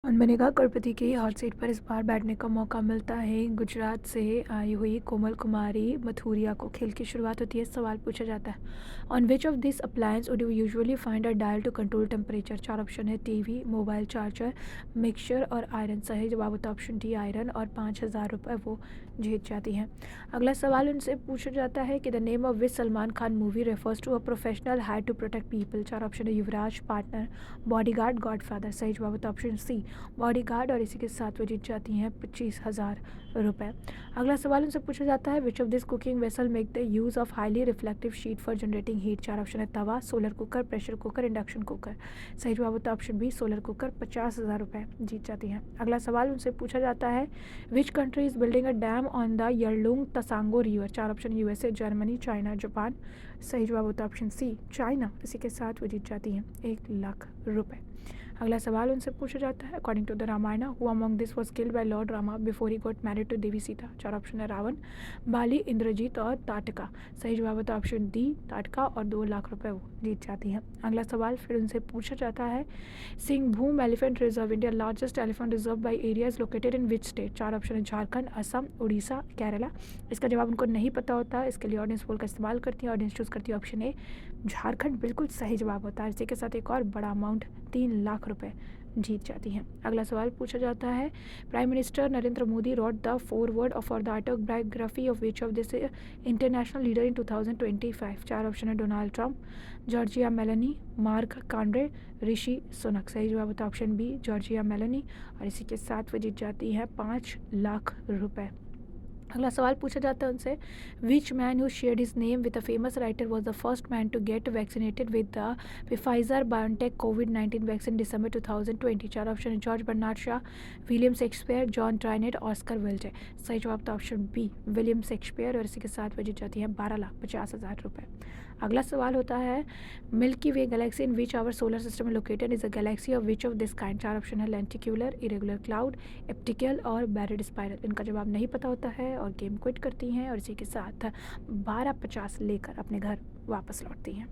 मनरेगा करोड़पति की hot seat पर इस बार बैठने का मौका मिलता है गुजरात से आई हुई कोमल कुमारी मथुरिया को। खेल की शुरुआत होती है, सवाल पूछा जाता है, on which of this appliance would you usually find a dial to control temperature. चार ऑप्शन है, टीवी, मोबाइल चार्जर, मिक्सचर और आयरन। सही जवाब होता है ऑप्शन डी, आयरन, और 5,000 रुपये वो जीत जाती हैं। अगला सवाल उनसे पूछा जाता है कि the name of which Salman Khan movie refers to a professional hire to protect people. चार ऑप्शन है, युवराज, पार्टनर, बॉडीगार्ड, गॉडफादर। सही जवाब होता है ऑप्शन सी, बॉडीगार्ड, और इसी के साथ वो जीत जाती हैं 25,000 रुपये। अगला सवाल उनसे पूछा जाता है, which of this cooking vessel make the use of highly reflective sheet for generating heat. चार ऑप्शन है, तवा, solar cooker, pressure cooker, induction cooker. सही जवाब होता है ऑप्शन बी, सोलर कुकर। 50,000 रुपये जीत जाती हैं। अगला सवाल उनसे पूछा जाता है, which country is building a dam on the Yarlung Tsangpo river. चार option, USA, Germany, China, Japan. सही जवाब होता है ऑप्शन सी, चाइना। इसी के साथ वो जीत जाती हैं 1,00,000 रुपये। अगला सवाल उनसे पूछा जाता है, according to the Ramayan who among this was killed by lord Rama before he got married to Devi Sita. चार ऑप्शन है, रावण, बाली, इंद्रजीत और ताटका। सही जवाब होता है ऑप्शन डी, ताटका, और 2,00,000 रुपये वो जीत जाती हैं। अगला सवाल फिर उनसे पूछा जाता है, Singhbhum elephant reserve, India largest elephant reserve by area is located in which state. चार ऑप्शन है, झारखंड, असम, उड़ीसा, केरला। इसका जवाब उनको नहीं पता होता है, इसके लिए ऑडियंस पोल का इस्तेमाल करती है। ऑडियंस चूज़ करती है ऑप्शन ए, झारखंड। बिल्कुल सही जवाब होता है। इसी के साथ एक और बड़ा अमाउंट 3,00,000 रुपये जीत जाती हैं। अगला सवाल पूछा जाता है, prime minister Narendra Modi wrote the foreword for the autobiography of which of this international leader in 2025। चार ऑप्शन है, Donald Trump, Giorgia Meloni, Mark कांड्रे, ऋषि सुनक। सही जवाब होता है ऑप्शन बी, जॉर्जिया मेलोनी, और इसी के साथ वो जीत जाती है 5,00,000 रुपये। अगला सवाल पूछा जाता है उनसे, which man who shared his name with a famous writer was the first man to get vaccinated with the Pfizer BioNTech कोविड-19 वैक्सीन दिसंबर 2020। चार ऑप्शन है, George Bernard Shaw, William Shakespeare, John Trinet, Oscar Wilde. सही जवाब था option B, William Shakespeare, और इसी के साथ वो जीत जाती है 12,50,000 रुपये। अगला सवाल होता है, milky way galaxy in which our solar system located is a galaxy of which of this kind. चार ऑप्शन है, लेंटिक्यूलर, इरेगुलर क्लाउड, एप्टिकल और बैरिड स्पाइरल। इनका जवाब नहीं पता होता है और गेम क्विट करती हैं, और इसी के साथ 12,50 लेकर अपने घर वापस लौटती हैं।